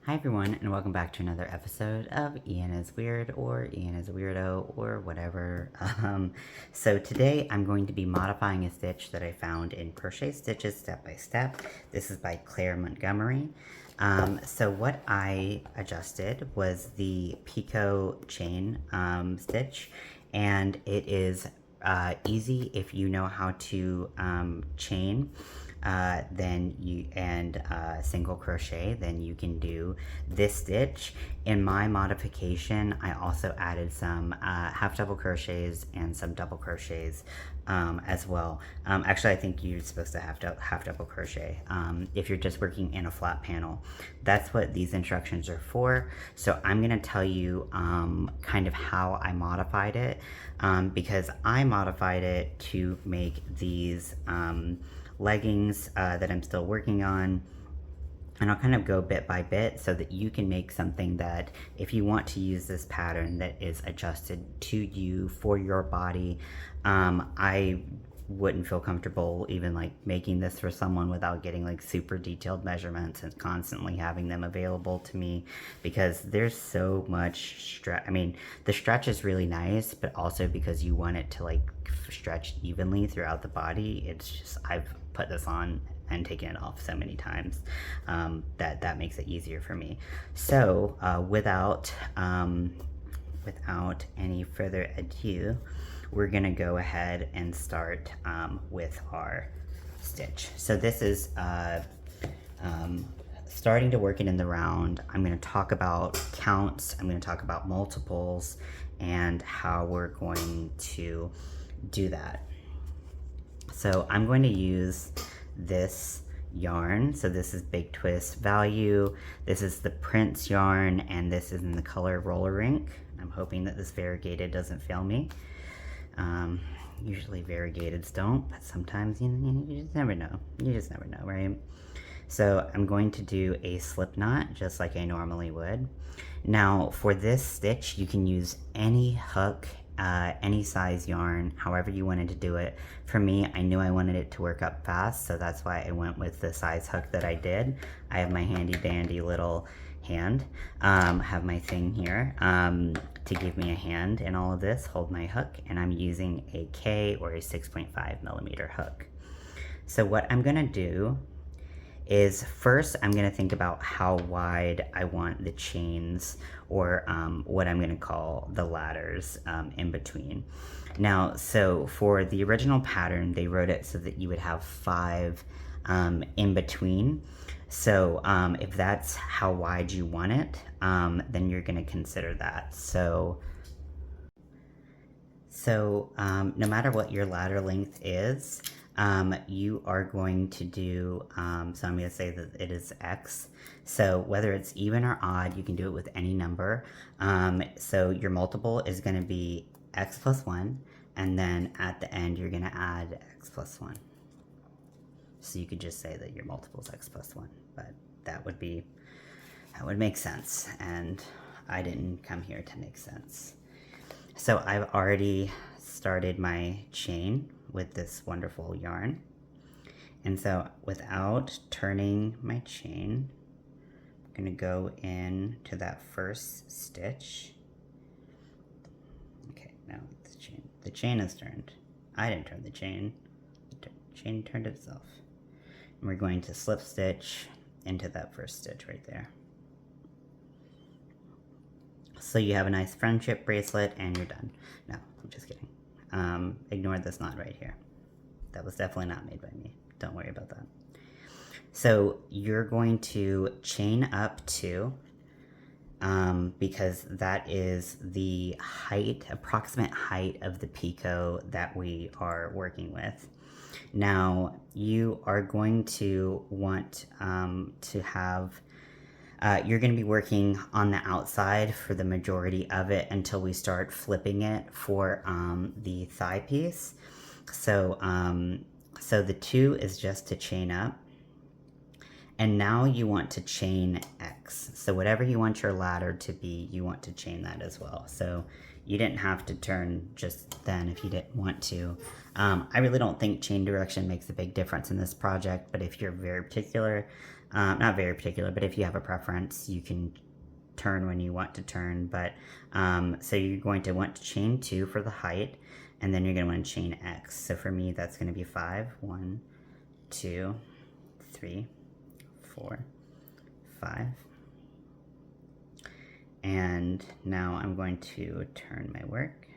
Hi everyone, and welcome back to another episode of Ian is Weird, or Ian is a Weirdo, or whatever. So today I'm going to be modifying a stitch that I found in Crochet Stitches Step by Step. This is by Claire Montgomery. So what I adjusted was the Picot chain stitch, and it is easy if you know how to chain. Single crochet, then you can do this stitch. In my modification, I also added some half double crochets and some double crochets as well. Actually, I think you're supposed to half double crochet if you're just working in a flat panel. That's what these instructions are for. So I'm going to tell you kind of how I modified it because I modified it to make these leggings that I'm still working on, and I'll kind of go bit by bit so that you can make something that, if you want to use this pattern that is adjusted to you for your body. I wouldn't feel comfortable even like making this for someone without getting like super detailed measurements and constantly having them available to me, because there's so much stretch. I mean, the stretch is really nice, but also because you want it to like stretch evenly throughout the body, it's just, I've put this on and taken it off so many times that makes it easier for me. So without any further ado, we're gonna go ahead and start with our stitch. So this is starting to work it in the round. I'm gonna talk about counts, I'm gonna talk about multiples, and how we're going to do that. So I'm going to use this yarn. So this is Big Twist Value. This is the Prince yarn, and this is in the color Roller Rink. I'm hoping that this variegated doesn't fail me. Usually variegateds don't, but sometimes you just never know. You just never know, right? So I'm going to do a slip knot just like I normally would. Now for this stitch, you can use any hook, any size yarn, however you wanted to do it. For me, I knew I wanted it to work up fast, so that's why I went with the size hook that I did. I have my handy dandy little hand, have my thing here to give me a hand in all of this, hold my hook, and I'm using a K or a 6.5 millimeter hook. So what I'm gonna do is first I'm going to think about how wide I want the chains, or what I'm going to call the ladders in between. Now, so for the original pattern, they wrote it so that you would have 5 in between. So if that's how wide you want it, then you're going to consider that. So no matter what your ladder length is, you are going to do, so I'm going to say that it is X. So whether it's even or odd, you can do it with any number. So your multiple is going to be X plus 1, and then at the end you're going to add X plus 1. So you could just say that your multiple is X plus 1, but that would make sense, and I didn't come here to make sense. So I've already started my chain with this wonderful yarn. And so without turning my chain, I'm gonna go in to that first stitch. Okay, now the chain is turned. I didn't turn the chain, the chain turned itself. And we're going to slip stitch into that first stitch right there. So you have a nice friendship bracelet and you're done. No, I'm just kidding. Ignore this knot right here. That was definitely not made by me. Don't worry about that. So you're going to chain up 2 because that is the height, approximate height of the picot that we are working with. Now you are going to want to have you're going to be working on the outside for the majority of it until we start flipping it for the thigh piece. So, so the 2 is just to chain up, and now you want to chain X. So whatever you want your ladder to be, you want to chain that as well. So you didn't have to turn just then if you didn't want to. I really don't think chain direction makes a big difference in this project, but if you're very particular, not very particular, but if you have a preference, you can turn when you want to turn. But so you're going to want to chain 2 for the height, and then you're going to want to chain X. So for me, that's going to be 5. 1, 2, 3, 4, 5. And now I'm going to turn my work.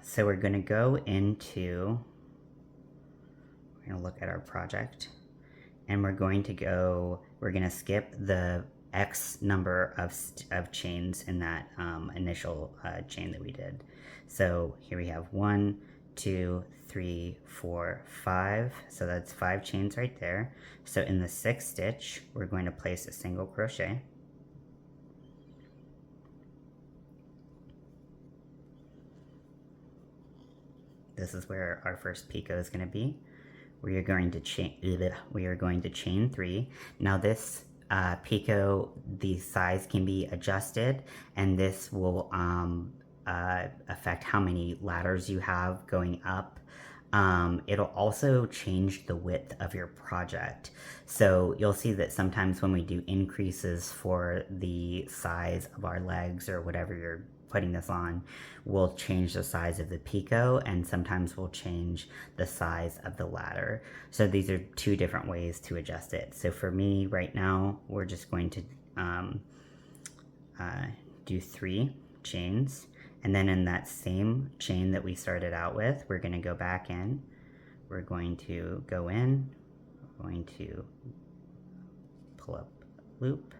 So we're going to go into, we're going to look at our project, and we're going to skip the X number of chains in that initial chain that we did. So here we have 1, 2, 3, 4, 5. So that's 5 chains right there. So in the 6th stitch, we're going to place a single crochet. This is where our first picot is going to be. We are going to chain 3. Now this picot, the size can be adjusted, and this will affect how many ladders you have going up. It'll also change the width of your project. So you'll see that sometimes when we do increases for the size of our legs or whatever you're putting this on, we'll change the size of the picot, and sometimes we'll change the size of the ladder. So these are 2 different ways to adjust it. So for me right now, we're just going to do 3 chains, and then in that same chain that we started out with, we're going to go back in, we're going to go in, we're going to pull up a loop,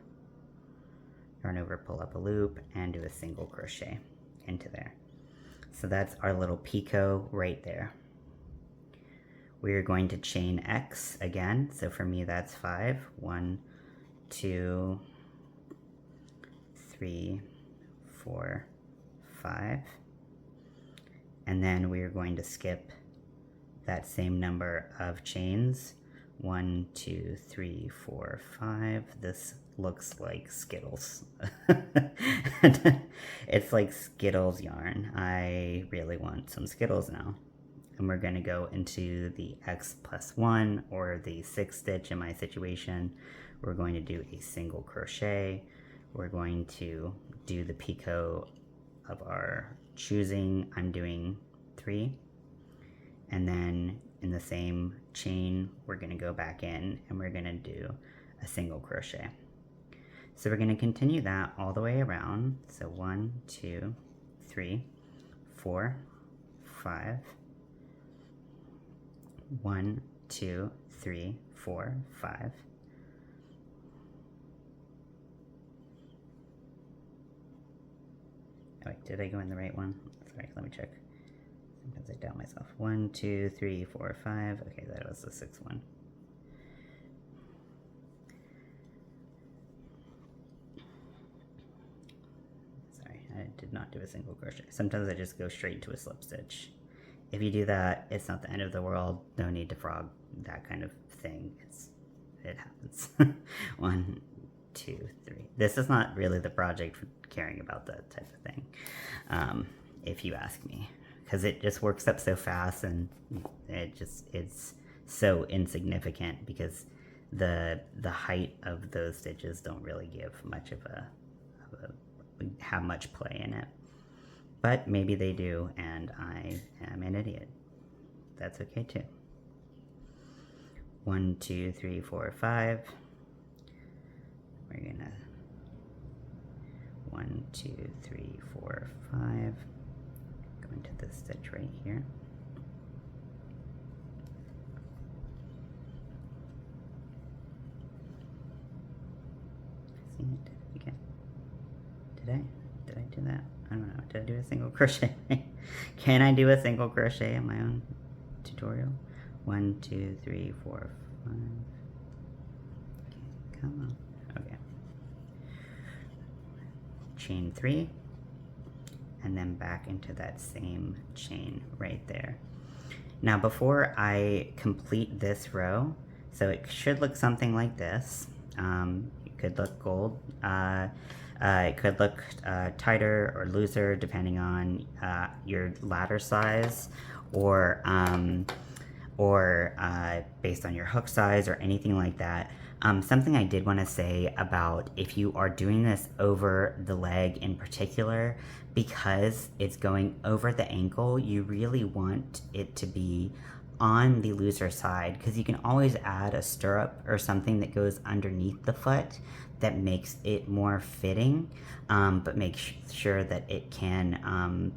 yarn over, pull up a loop, and do a single crochet into there. So that's our little picot right there. We are going to chain X again. So for me, that's 5. 1, 2, 3, 4, 5. And then we are going to skip that same number of chains. 1, 2, 3, 4, 5. This looks like Skittles. It's like Skittles yarn. I really want some Skittles now. And we're going to go into the X plus 1, or the 6th stitch in my situation. We're going to do a single crochet. We're going to do the picot of our choosing. I'm doing 3. And then in the same chain, we're going to go back in and we're going to do a single crochet. So we're going to continue that all the way around. So 1, 2, 3, 4, 5. 1, 2, 3, 4, 5. Oh, wait, did I go in the right one? Sorry, let me check. Sometimes I doubt myself. 1, 2, 3, 4, 5. Okay, that was the 6th one. Sorry, I did not do a single crochet. Sometimes I just go straight to a slip stitch. If you do that, it's not the end of the world. No need to frog that kind of thing. It happens. 1, 2, 3. This is not really the project for caring about that type of thing, if you ask me, because it just works up so fast, and it's so insignificant because the height of those stitches don't really give much have much play in it. But maybe they do, and I am an idiot. That's okay too. 1, 2, 3, 4, 5. We're gonna 1, 2, 3, 4, 5. Go into this stitch right here. See, I did it again. Did I do that? I don't know. Did I do a single crochet? Can I do a single crochet in my own tutorial? 1, 2, 3, 4, 5. Okay, come on. Okay. Chain 3, and then back into that same chain right there. Now before I complete this row, so it should look something like this. It could look gold. It could look tighter or looser depending on your ladder size, or based on your hook size or anything like that. Something I did want to say about if you are doing this over the leg in particular, because it's going over the ankle, you really want it to be on the looser side, because you can always add a stirrup or something that goes underneath the foot that makes it more fitting, but make sure that it can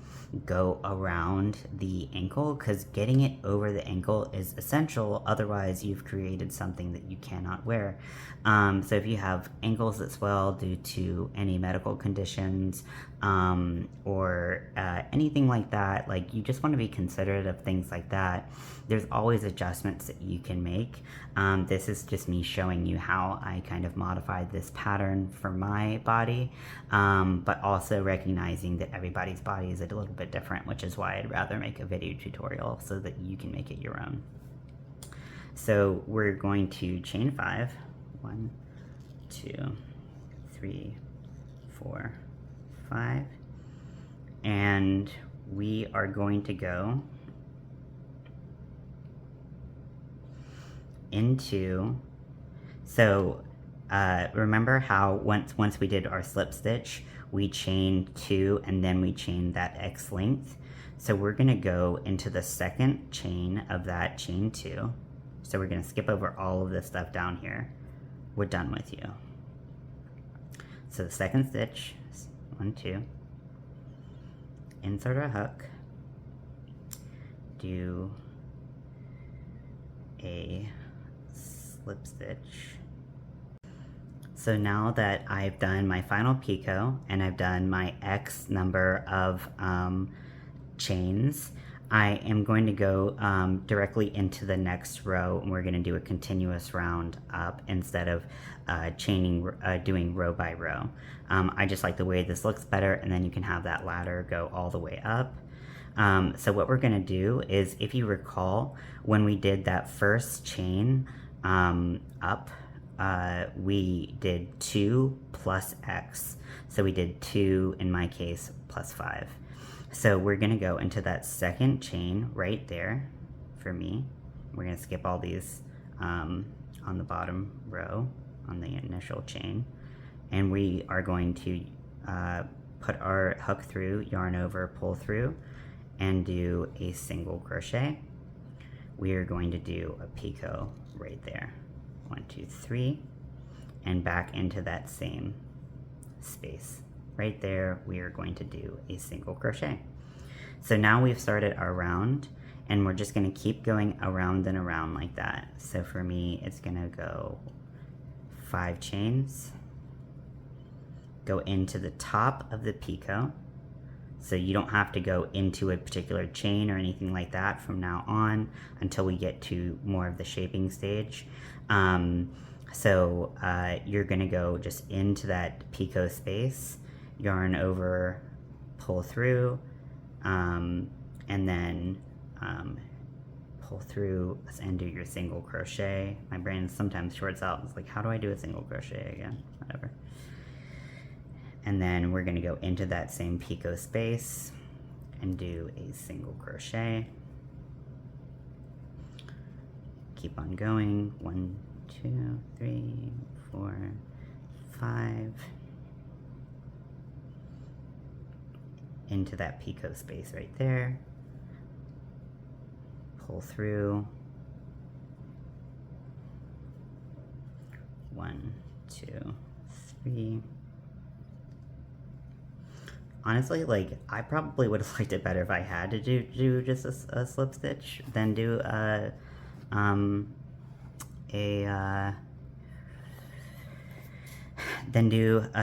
go around the ankle, because getting it over the ankle is essential. Otherwise, you've created something that you cannot wear. So if you have ankles that swell due to any medical conditions, or anything like that, like, you just want to be considerate of things like that. There's always adjustments that you can make. This is just me showing you how I kind of modified this pattern for my body, but also recognizing that everybody's body is a little bit different, which is why I'd rather make a video tutorial so that you can make it your own. So we're going to chain 5. 1, 2, 3, 4, 5, and we are going to go into, so remember how once we did our slip stitch, we chained 2 and then we chained that X length. So we're gonna go into the second chain of that chain 2. So we're gonna skip over all of this stuff down here. We're done with you. So the second stitch, 1, 2, insert our hook, do a slip stitch. So now that I've done my final picot and I've done my X number of chains, I am going to go directly into the next row, and we're going to do a continuous round up instead of doing row by row. I just like the way this looks better, and then you can have that ladder go all the way up. So what we're going to do is, if you recall, when we did that first chain up, we did 2 plus X. So we did 2, in my case, plus 5. So we're gonna go into that second chain right there for me. We're gonna skip all these on the bottom row on the initial chain. And we are going to put our hook through, yarn over, pull through, and do a single crochet. We are going to do a picot right there. 1, 2, 3, and back into that same space. Right there, we are going to do a single crochet. So now we've started our round, and we're just going to keep going around and around like that. So for me, it's going to go 5 chains, go into the top of the picot. So you don't have to go into a particular chain or anything like that from now on until we get to more of the shaping stage. You're going to go just into that picot space, yarn over, pull through, and then pull through and do your single crochet. My brain sometimes shorts out. It's like, how do I do a single crochet again? Whatever. And then we're going to go into that same picot space and do a single crochet. Keep on going. 1, 2, 3, 4, 5. Into that picot space right there. Pull through. 1, 2, 3. Honestly, like, I probably would have liked it better if I had to do just a slip stitch than do a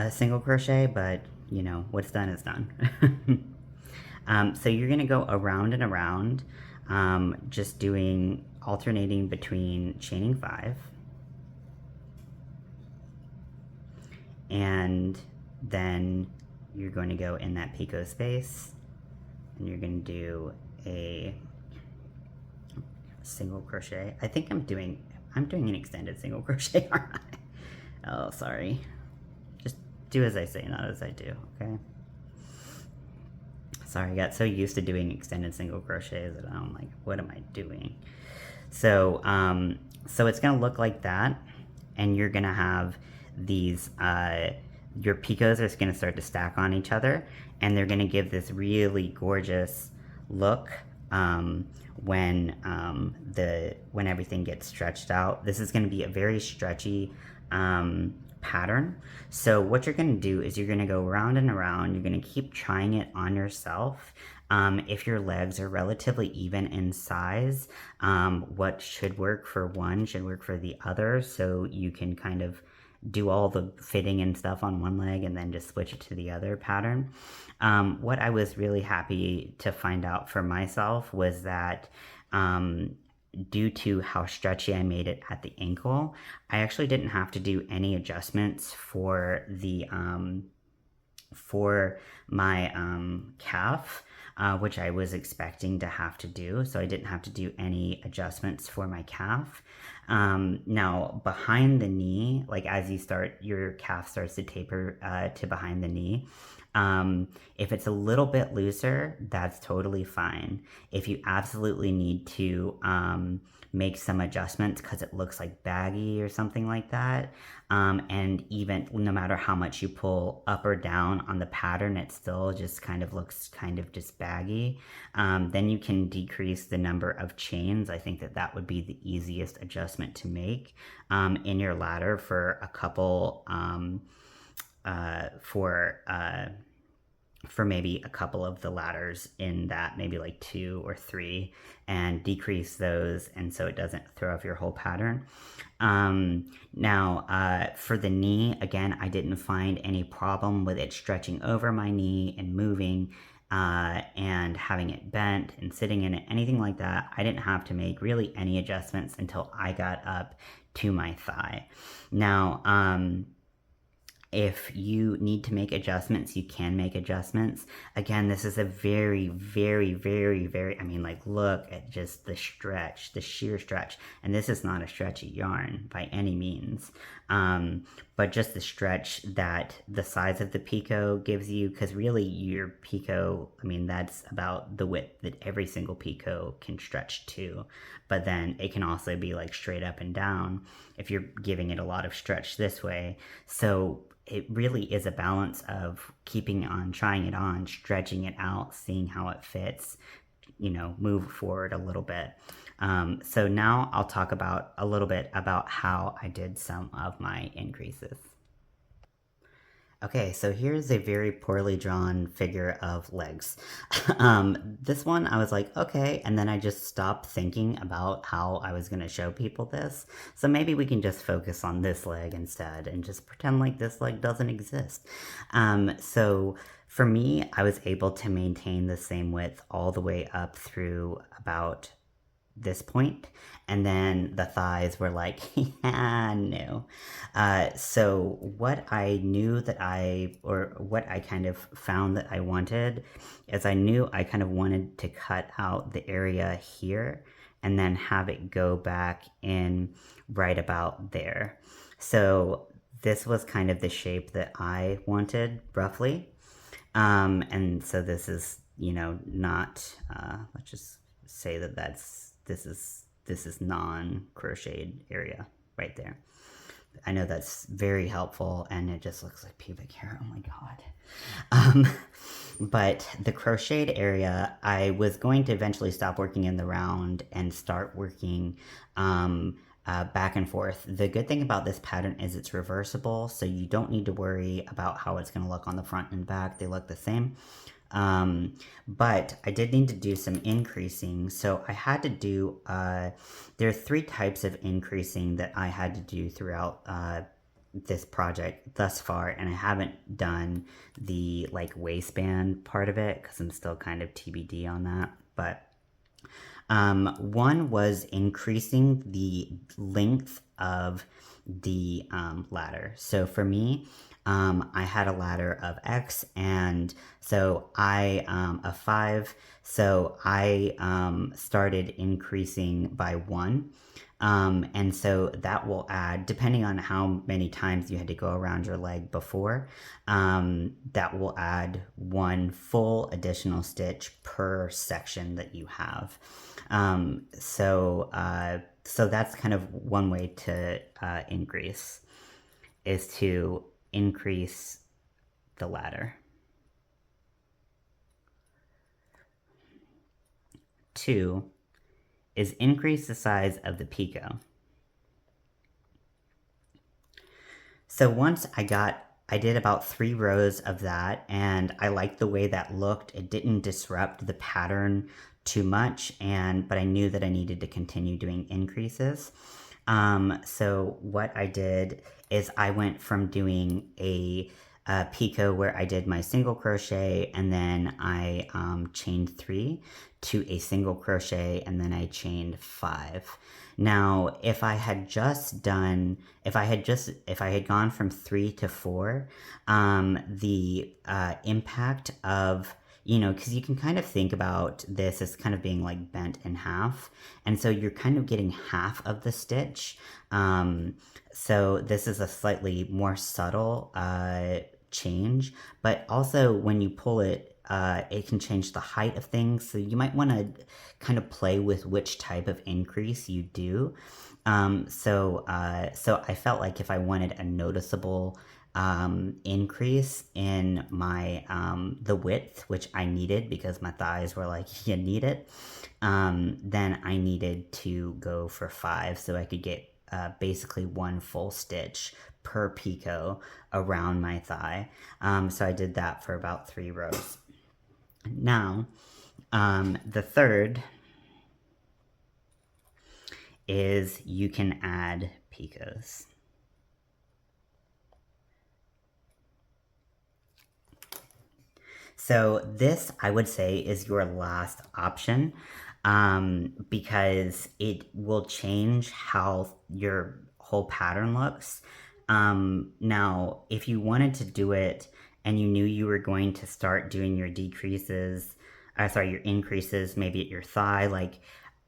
single crochet, but you know, what's done is done. So you're gonna go around and around, just alternating between chaining 5 and then you're going to go in that picot space and you're going to do a single crochet. I think I'm doing an extended single crochet, aren't Oh, sorry. Just do as I say, not as I do, okay? Sorry, I got so used to doing extended single crochets that I'm like, what am I doing? So, so it's gonna look like that, and you're gonna have these, your picots are gonna start to stack on each other, and they're gonna give this really gorgeous look when everything gets stretched out. This is gonna be a very stretchy pattern. So what you're going to do is you're going to go round and around. You're going to keep trying it on yourself. If your legs are relatively even in size, what should work for one should work for the other. So you can kind of do all the fitting and stuff on one leg and then just switch it to the other pattern. What I was really happy to find out for myself was that due to how stretchy I made it at the ankle, I actually didn't have to do any adjustments for the for my calf, which I was expecting to have to do. So I didn't have to do any adjustments for my calf. Now behind the knee, like as you start, your calf starts to taper to behind the knee. If it's a little bit looser, that's totally fine. If you absolutely need to make some adjustments because it looks like baggy or something like that, and even no matter how much you pull up or down on the pattern, it still just kind of looks kind of just baggy, then you can decrease the number of chains. I think that that would be the easiest adjustment to make in your ladder for a couple for maybe a couple of the ladders in that, maybe like 2 or 3, and decrease those, and so it doesn't throw off your whole pattern. Now, for the knee, again, I didn't find any problem with it stretching over my knee and moving and having it bent and sitting in it, anything like that. I didn't have to make really any adjustments until I got up to my thigh. Now, if you need to make adjustments, you can make adjustments. Again, this is a very, very, very, very, I mean, like, look at just the stretch, the sheer stretch. And this is not a stretchy yarn by any means. But just the stretch that the size of the picot gives you, because really your picot, I mean, that's about the width that every single picot can stretch to. But then it can also be like straight up and down if you're giving it a lot of stretch this way. So it really is a balance of keeping on, trying it on, stretching it out, seeing how it fits, you know, move forward a little bit. So now I'll talk about a little bit about how I did some of my increases. Okay, so here's a very poorly drawn figure of legs. This one, I was like, okay, and then I just stopped thinking about how I was going to show people this. So maybe we can just focus on this leg instead and just pretend like this leg doesn't exist. So for me, I was able to maintain the same width all the way up through about this point, and then the thighs were like, yeah, no. So what I knew that what I kind of found that I wanted is I knew I kind of wanted to cut out the area here and then have it go back in right about there. So this was kind of the shape that I wanted, roughly. And so this is, you know, not, let's just say that this is non-crocheted area right there. I know that's very helpful, and it just looks like pubic hair. Oh my god. But the crocheted area, I was going to eventually stop working in the round and start working back and forth. The good thing about this pattern is it's reversible, so you don't need to worry about how it's going to look on the front and back. They look the same. But I did need to do some increasing, so I had to do, there are 3 types of increasing that I had to do throughout this project thus far, and I haven't done the like waistband part of it because I'm still kind of TBD on that. But one was increasing the length of the ladder. So for me, I had a ladder of X, and so of 5, so I started increasing by 1. And so that will add, depending on how many times you had to go around your leg before, that will add one full additional stitch per section that you have. So that's kind of one way to increase, is to increase the ladder. 2 is increase the size of the picot. So once I did about 3 rows of that, and I liked the way that looked. It didn't disrupt the pattern too much, but I knew that I needed to continue doing increases. So what I did is I went from doing a picot where I did my single crochet and then I chained 3 to a single crochet and then I chained 5. Now, if I had gone from 3 to 4, the impact of, because you can kind of think about this as kind of being like bent in half. And so you're kind of getting half of the stitch. So this is a slightly more subtle change, but also when you pull it, it can change the height of things. So you might want to kind of play with which type of increase you do. So I felt like if I wanted a noticeable increase in my the width, which I needed because my thighs were like, you need it, then I needed to go for 5 so I could get basically one full stitch per picot around my thigh. So I did that for about 3 rows. Now, the third is you can add picots. So this, I would say, is your last option, because it will change how your whole pattern looks. Now, if you wanted to do it and you knew you were going to start doing your your increases maybe at your thigh, like,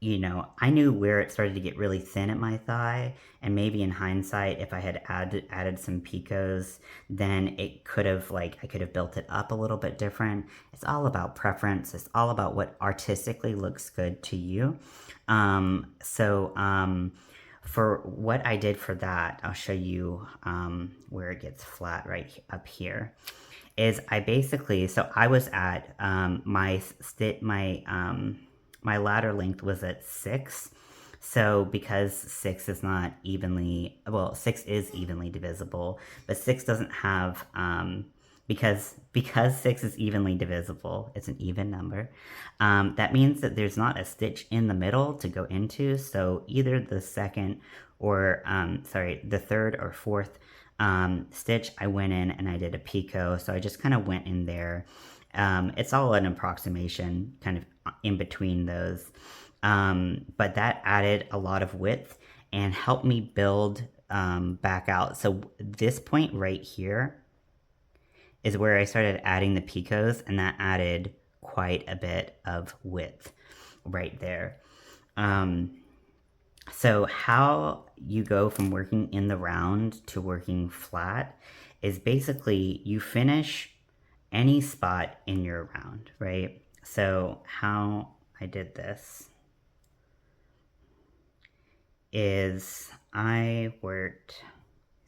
I knew where it started to get really thin at my thigh, and maybe in hindsight, if I had added some picots, then it could have, I could have built it up a little bit different. It's all about preference. It's all about what artistically looks good to you. For what I did for that, I'll show you where it gets flat right up here. Is I basically, so I was at my ladder length was at 6. So because 6 is not evenly, 6 is evenly divisible, but 6 doesn't have, because 6 is evenly divisible, it's an even number, that means that there's not a stitch in the middle to go into. So either the second or, the third or fourth stitch, I went in and I did a picot. So I just kind of went in there. It's all an approximation kind of in between those. But that added a lot of width and helped me build back out. So this point right here is where I started adding the picots, and that added quite a bit of width right there. So how you go from working in the round to working flat is basically you finish any spot in your round, right? So how I did this is I worked,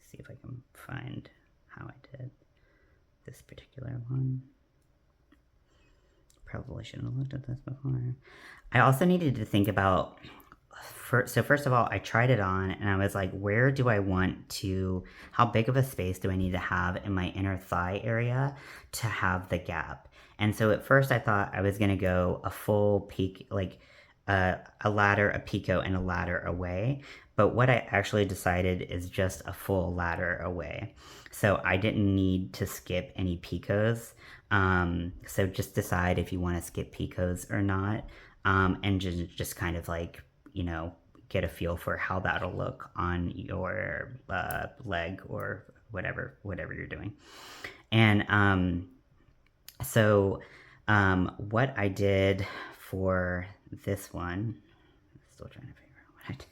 see if I can find how I did this particular one. Probably shouldn't have looked at this before. I also needed to think about, so first of all, I tried it on and I was like, where do I want to, how big of a space do I need to have in my inner thigh area to have the gap? And so at first I thought I was going to go a full peak, like a ladder, a picot, and a ladder away. But what I actually decided is just a full ladder away. So I didn't need to skip any picots. So just decide if you want to skip picots or not. And just kind of like, get a feel for how that'll look on your leg or whatever you're doing. And what I did for this one, I'm still trying to figure out what I did.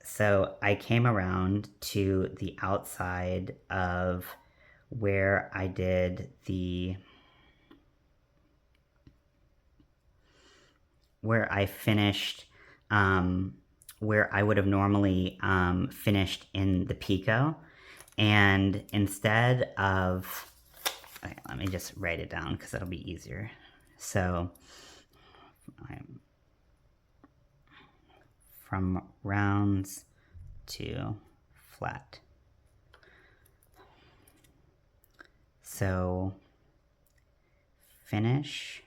So I came around to the outside of where I did where I finished, where I would have normally finished in the picot. And instead of, okay, let me just write it down because it'll be easier. So from rounds to flat. So finish,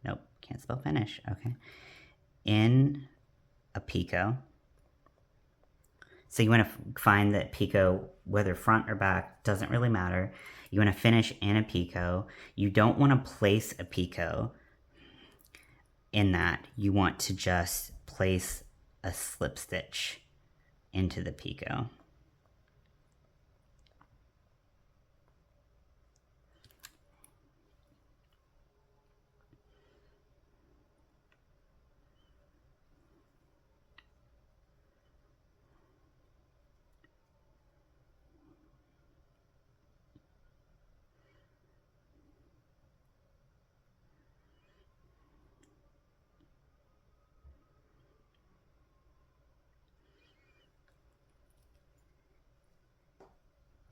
nope, can't spell finish, okay. In a picot. So you want to find that picot, whether front or back, doesn't really matter. You want to finish in a picot. You don't want to place a picot in that. You want to just place a slip stitch into the picot.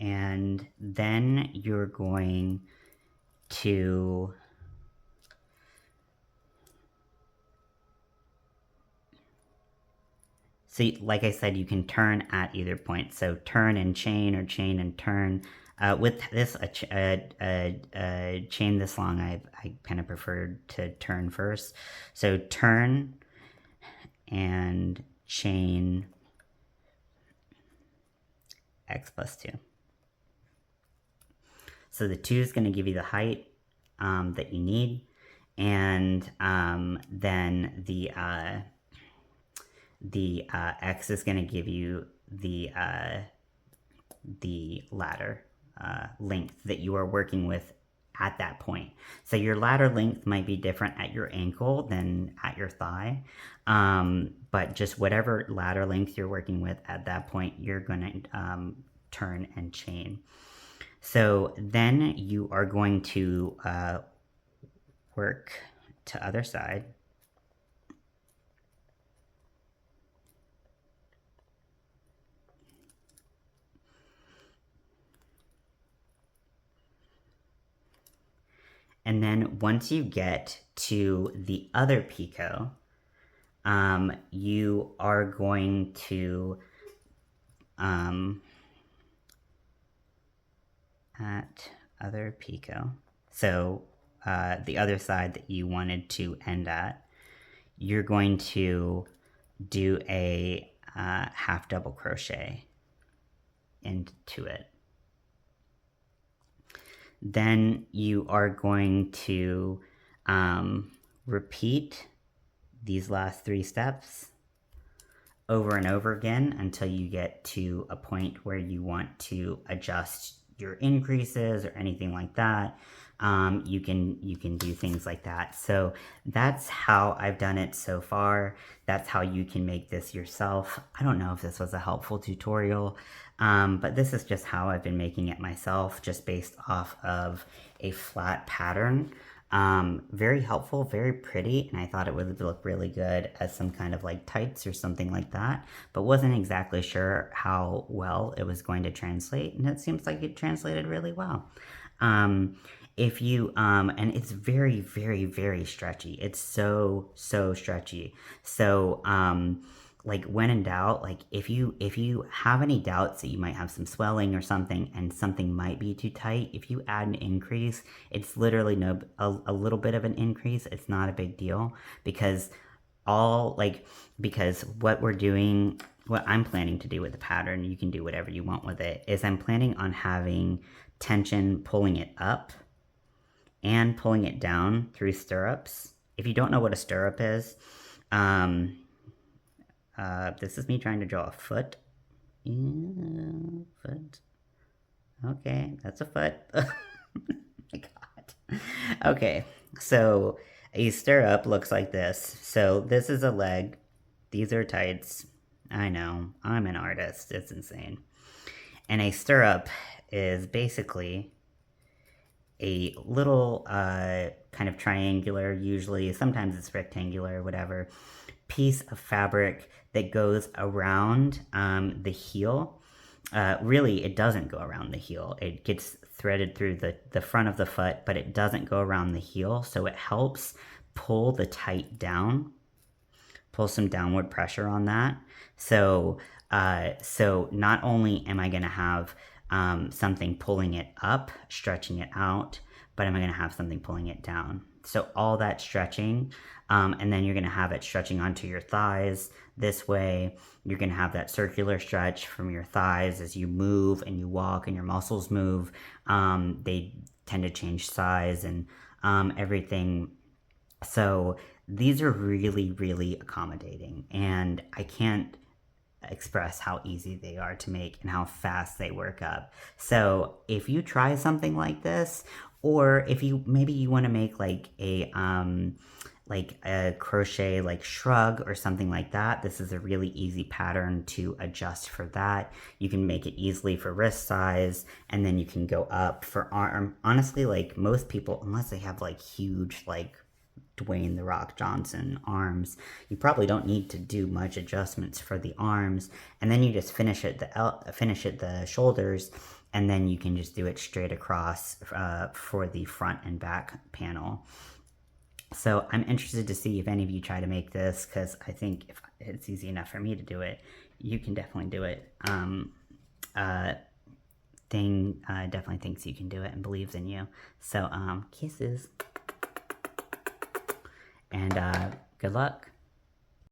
And then you're going to see, like I said, you can turn at either point. So turn and chain, or chain and turn. With this chain this long, I kind of preferred to turn first. So turn and chain x plus 2. So the 2 is going to give you the height that you need, and then the x is going to give you the ladder length that you are working with at that point. So your ladder length might be different at your ankle than at your thigh, but just whatever ladder length you're working with at that point, you're going to turn and chain. So then you are going to work to other side. And then once you get to the other picot, you are going to, at other picot, so the other side that you wanted to end at, you're going to do a half double crochet into it. Then you are going to repeat these last 3 steps over and over again until you get to a point where you want to adjust your increases or anything like that. You can do things like that. So that's how I've done it so far. That's how you can make this yourself. I don't know if this was a helpful tutorial, but this is just how I've been making it myself, just based off of a flat pattern. Very helpful, very pretty, and I thought it would look really good as some kind of like tights or something like that, but wasn't exactly sure how well it was going to translate, and it seems like it translated really well. If you, and it's very, very, very stretchy. It's so stretchy. So, like when in doubt, like if you have any doubts that you might have some swelling or something and something might be too tight, if you add an increase, it's literally a little bit of an increase. It's not a big deal, because because what we're doing, what I'm planning to do with the pattern, you can do whatever you want with it, is I'm planning on having tension pulling it up and pulling it down through stirrups. If you don't know what a stirrup is, this is me trying to draw a foot. Foot. Okay, that's a foot. Oh my God. Okay, so a stirrup looks like this. So this is a leg, These are tights. I know, I'm an artist, it's insane. And a stirrup is basically a little kind of triangular, usually, sometimes it's rectangular, whatever, piece of fabric that goes around the heel. Really, it doesn't go around the heel. It gets threaded through the front of the foot, but it doesn't go around the heel, so it helps pull the tight down, pull some downward pressure on that. So, so not only am I going to have something pulling it up, stretching it out, but am I going to have something pulling it down? So all that stretching, and then you're going to have it stretching onto your thighs this way. You're going to have that circular stretch from your thighs as you move and you walk and your muscles move. They tend to change size and everything. So these are really, really accommodating, and I can't express how easy they are to make and how fast they work up. So if you try something like this, or if you maybe you want to make like a crochet like shrug or something like that, this is a really easy pattern to adjust for that. You can make it easily for wrist size, and then you can go up for arm. Honestly, like most people, unless they have like huge like Dwayne The Rock Johnson arms, you probably don't need to do much adjustments for the arms, and then you just finish it the shoulders, and then you can just do it straight across for the front and back panel. So I'm interested to see if any of you try to make this, because I think if it's easy enough for me to do it, you can definitely do it. Thing definitely thinks you can do it and believes in you. So kisses. And good luck.